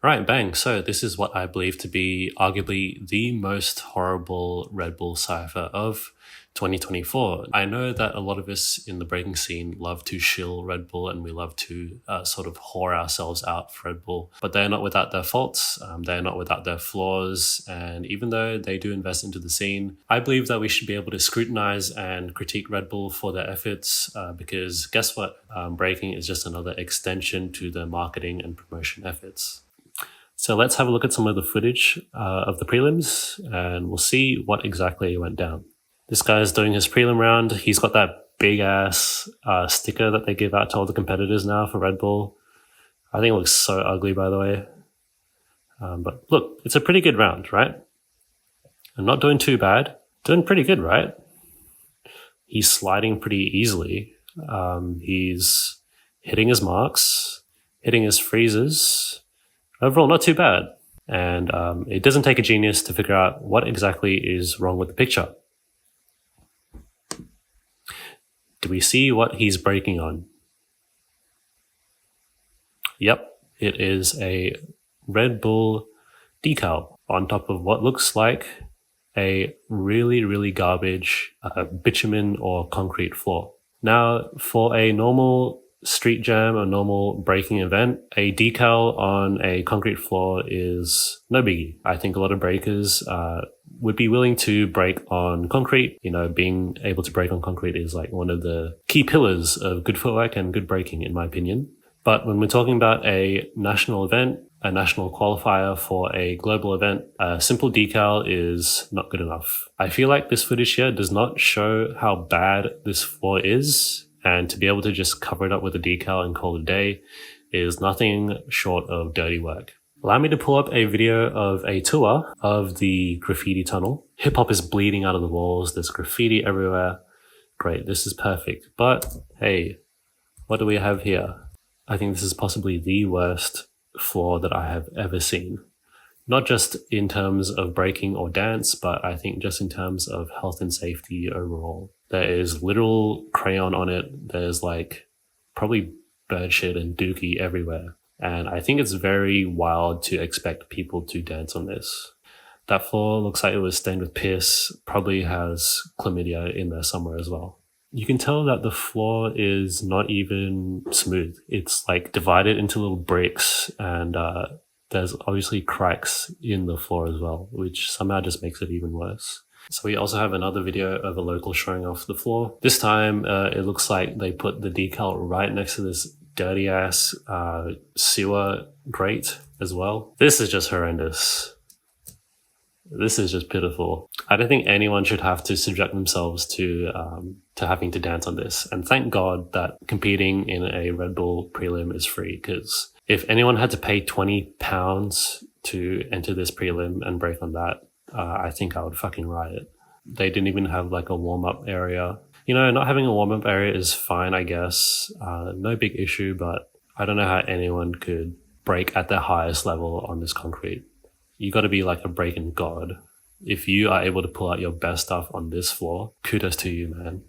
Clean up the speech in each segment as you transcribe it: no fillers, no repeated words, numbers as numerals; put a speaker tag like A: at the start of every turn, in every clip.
A: Right, bang. So this is what I believe to be arguably the most horrible Red Bull cipher of 2024. I know that a lot of us in the breaking scene love to shill Red Bull and we love to sort of whore ourselves out for Red Bull, but they're not without their faults. They're not without their flaws. And even though they do invest into the scene, I believe that we should be able to scrutinize and critique Red Bull for their efforts because guess what? Breaking is just another extension to their marketing and promotion efforts. So let's have a look at some of the footage of the prelims and we'll see what exactly went down. This guy is doing his prelim round. He's got that big ass sticker that they give out to all the competitors now for Red Bull. I think it looks so ugly, by the way. But look, it's a pretty good round, right? I'm not doing too bad. Doing pretty good, right? He's sliding pretty easily. He's hitting his marks, hitting his freezes. Overall, not too bad. And it doesn't take a genius to figure out what exactly is wrong with the picture. Do we see what he's braking on? Yep, it is a Red Bull decal on top of what looks like a really, really garbage bitumen or concrete floor. Now, for a normal street jam, a normal braking event, a decal on a concrete floor is no biggie. I think a lot of breakers would be willing to brake on concrete. You know, being able to brake on concrete is like one of the key pillars of good footwork and good braking, in my opinion. But when we're talking about a national event, a national qualifier for a global event, a simple decal is not good enough. I feel like this footage here does not show how bad this floor is, and to be able to just cover it up with a decal and call it a day is nothing short of dirty work. Allow me to pull up a video of a tour of the graffiti tunnel. Hip hop is bleeding out of the walls. There's graffiti everywhere. Great, this is perfect. But hey, what do we have here? I think this is possibly the worst floor that I have ever seen. Not just in terms of breaking or dance, but I think just in terms of health and safety overall. There is literal crayon on it. There's like probably bird shit and dookie everywhere. And I think it's very wild to expect people to dance on this. That floor looks like it was stained with piss, probably has chlamydia in there somewhere as well. You can tell that the floor is not even smooth. It's like divided into little bricks and there's obviously cracks in the floor as well, which somehow just makes it even worse. So we also have another video of a local showing off the floor. This time it looks like they put the decal right next to this dirty ass sewer grate as well. This is just horrendous. This is just pitiful. I don't think anyone should have to subject themselves to having to dance on this. And thank God that competing in a Red Bull prelim is free, because if anyone had to pay £20 to enter this prelim and break on that, I think I would fucking riot. They didn't even have like a warm-up area. You know, not having a warm-up area is fine, I guess. No big issue, but I don't know how anyone could break at their highest level on this concrete. You got to be like a breaking god. If you are able to pull out your best stuff on this floor, kudos to you, man.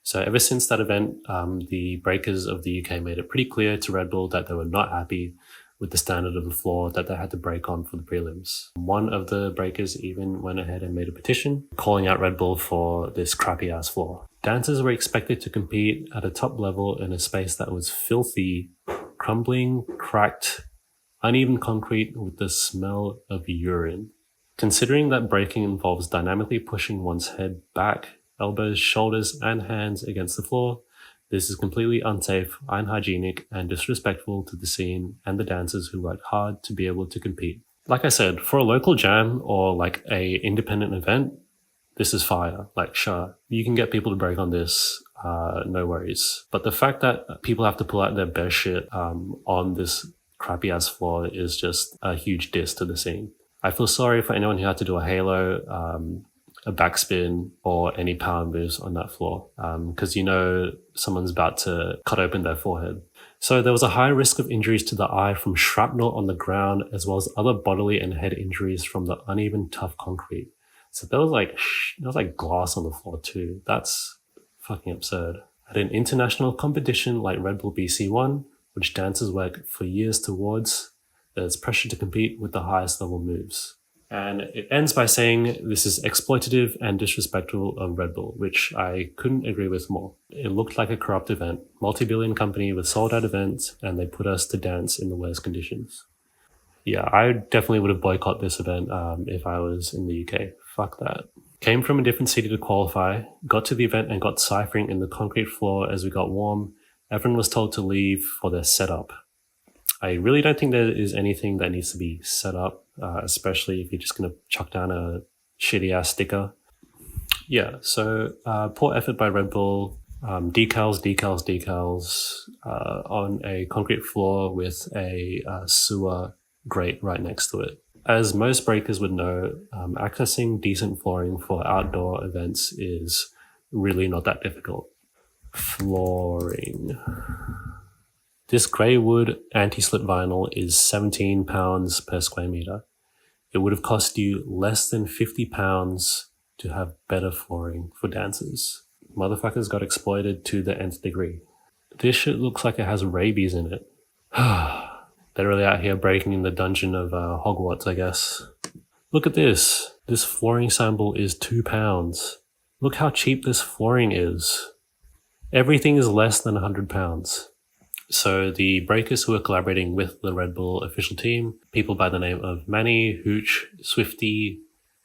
A: So ever since that event, the breakers of the UK made it pretty clear to Red Bull that they were not happy with the standard of the floor that they had to break on for the prelims. One of the breakers even went ahead and made a petition calling out Red Bull for this crappy ass floor. Dancers were expected to compete at a top level in a space that was filthy, crumbling, cracked, uneven concrete with the smell of urine. Considering that breaking involves dynamically pushing one's head back, elbows, shoulders, and hands against the floor, this is completely unsafe, unhygienic, and disrespectful to the scene and the dancers who worked hard to be able to compete. Like I said, for a local jam or like a independent event, this is fire. Like, sure, you can get people to break on this, no worries. But the fact that people have to pull out their best shit on this crappy ass floor is just a huge diss to the scene. I feel sorry for anyone who had to do a halo, a backspin, or any power moves on that floor, because you know someone's about to cut open their forehead. So there was a high risk of injuries to the eye from shrapnel on the ground, as well as other bodily and head injuries from the uneven, tough concrete. So there was like glass on the floor too. That's fucking absurd. At an international competition like Red Bull BC1, which dancers work for years towards, There's pressure to compete with the highest level moves. And it ends by saying this is exploitative and disrespectful of Red Bull, which I couldn't agree with more. It looked like a corrupt event, multi-billion company with sold out events, and they put us to dance in the worst conditions. Yeah, I definitely would have boycotted this event if I was in the UK. Fuck that. Came from a different city to qualify, got to the event and got ciphering in the concrete floor as we got warm. Everyone was told to leave for their setup. I really don't think there is anything that needs to be set up, especially if you're just going to chuck down a shitty ass sticker. Yeah, so poor effort by Red Bull. Decals on a concrete floor with a sewer grate right next to it. As most breakers would know, accessing decent flooring for outdoor events is really not that difficult. Flooring. This grey wood anti-slip vinyl is £17 per square meter. It would have cost you less than £50 to have better flooring for dancers. Motherfuckers got exploited to the nth degree. This shit looks like it has rabies in it. They're really out here breaking in the dungeon of Hogwarts, I guess. Look at this. This flooring sample is £2. Look how cheap this flooring is. Everything is less than £100. So the breakers who are collaborating with the Red Bull official team, people by the name of Manny, Hooch, Swifty,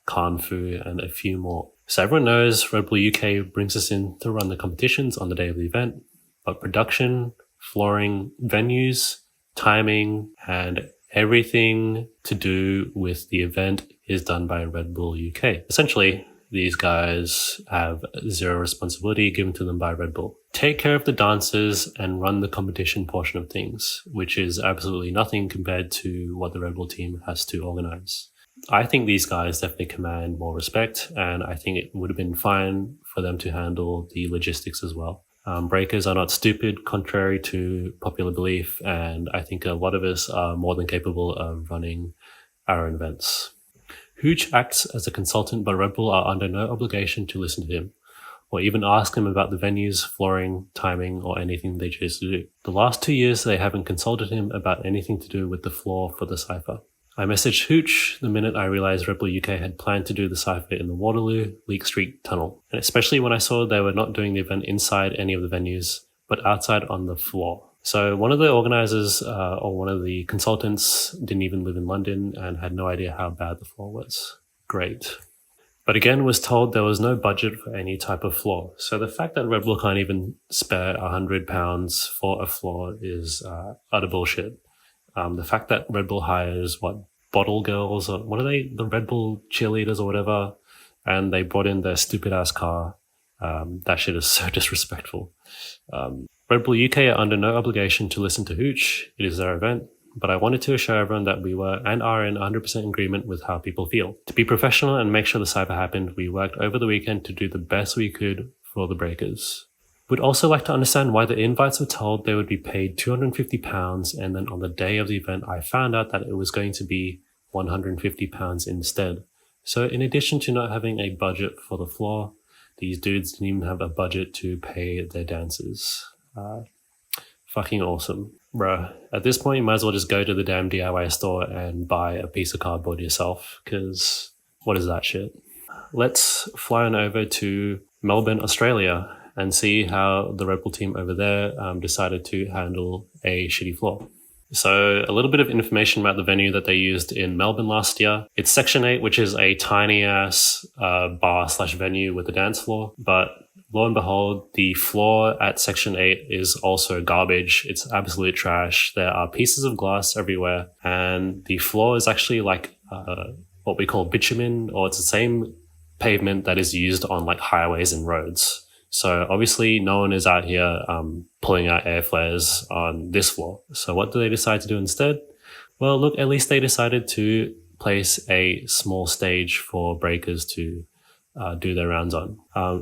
A: Kanfu, and a few more. So everyone knows Red Bull UK brings us in to run the competitions on the day of the event, but production, flooring, venues, timing, and everything to do with the event is done by Red Bull UK. Essentially, these guys have zero responsibility given to them by Red Bull. Take care of the dancers and run the competition portion of things, which is absolutely nothing compared to what the Red Bull team has to organize. I think these guys definitely command more respect, and I think it would have been fine for them to handle the logistics as well. Breakers are not stupid, contrary to popular belief, and I think a lot of us are more than capable of running our own events. Hooch acts as a consultant, but Red Bull are under no obligation to listen to him, or even ask him about the venues, flooring, timing, or anything they choose to do. The last 2 years, they haven't consulted him about anything to do with the floor for the cypher. I messaged Hooch the minute I realized Red Bull UK had planned to do the cypher in the Waterloo Leek Street tunnel, and especially when I saw they were not doing the event inside any of the venues, but outside on the floor. So one of the organizers or one of the consultants didn't even live in London and had no idea how bad the floor was. Great. But again, was told there was no budget for any type of floor. So the fact that Red Bull can't even spare £100 for a floor is utter bullshit. The fact that Red Bull hires, bottle girls, or what are they, the Red Bull cheerleaders or whatever, and they brought in their stupid ass car. That shit is so disrespectful. Red Bull UK are under no obligation to listen to Hooch. It is their event. But I wanted to assure everyone that we were and are in 100% agreement with how people feel. To be professional and make sure the cyber happened, we worked over the weekend to do the best we could for the breakers. We'd also like to understand why the invites were told they would be paid £250, and then on the day of the event I found out that it was going to be £150 instead. So in addition to not having a budget for the floor, these dudes didn't even have a budget to pay their dancers. Fucking awesome. Bruh, at this point you might as well just go to the damn DIY store and buy a piece of cardboard yourself, because what is that shit? Let's fly on over to Melbourne, Australia, and see how the Red Bull team over there decided to handle a shitty floor. So a little bit of information about the venue that they used in Melbourne last year. It's Section 8, which is a tiny ass bar/venue with a dance floor. But lo and behold, the floor at Section 8 is also garbage. It's absolute trash. There are pieces of glass everywhere. And the floor is actually like what we call bitumen, or it's the same pavement that is used on like highways and roads. So obviously no one is out here pulling out air flares on this floor. So what do they decide to do instead? Well, look, at least they decided to place a small stage for breakers to do their rounds on.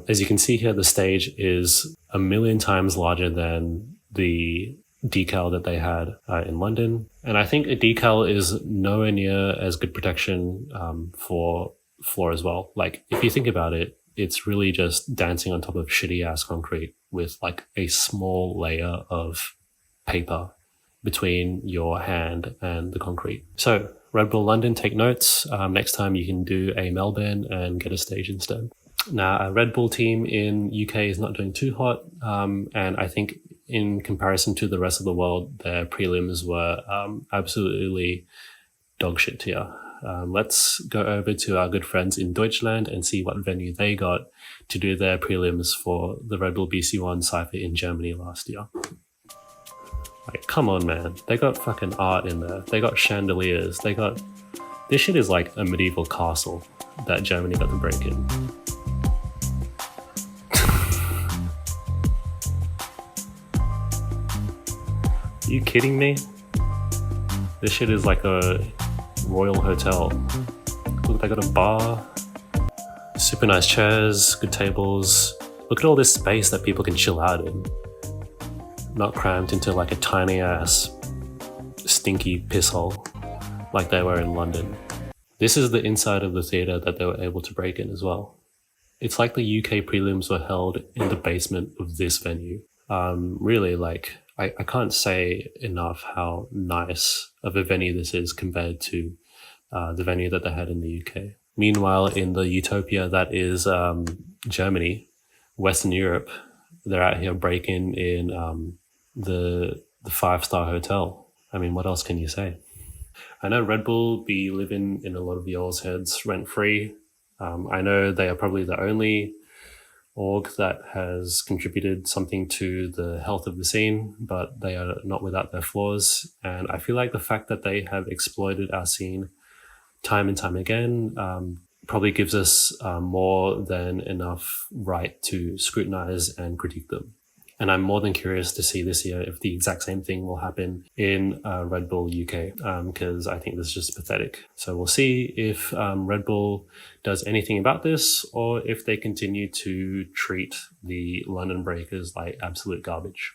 A: As you can see here, the stage is 1,000,000 times larger than the decal that they had in London. And I think a decal is nowhere near as good protection for floor as well. Like, if you think about it, it's really just dancing on top of shitty ass concrete with like a small layer of paper between your hand and the concrete. So Red Bull London, take notes. Next time you can do a Melbourne and get a stage instead. Now, a Red Bull team in UK is not doing too hot, and I think in comparison to the rest of the world, their prelims were absolutely dog shit tier. Let's go over to our good friends in Deutschland and see what venue they got to do their prelims for the Red Bull BC1 Cypher in Germany last year. Like, come on, man. They got fucking art in there. They got chandeliers. They got... This shit is like a medieval castle that Germany got to break in. Are you kidding me? This shit is like a royal hotel. Look, they got a bar, super nice chairs, good tables. Look at all this space that people can chill out in. Not cramped into like a tiny ass stinky piss hole like they were in London. This is the inside of the theatre that they were able to break in as well. It's like the UK prelims were held in the basement of this venue. Really, like, I can't say enough how nice of a venue this is compared to the venue that they had in the UK. Meanwhile, in the utopia that is Germany, Western Europe, they're out here breaking in the 5-star hotel. I mean, what else can you say? I know Red Bull be living in a lot of y'all's heads rent-free. I know they are probably the only org that has contributed something to the health of the scene, but they are not without their flaws. And I feel like the fact that they have exploited our scene time and time again probably gives us more than enough right to scrutinize and critique them. And I'm more than curious to see this year if the exact same thing will happen in Red Bull UK, because I think this is just pathetic. So we'll see if Red Bull does anything about this, or if they continue to treat the London Breakers like absolute garbage.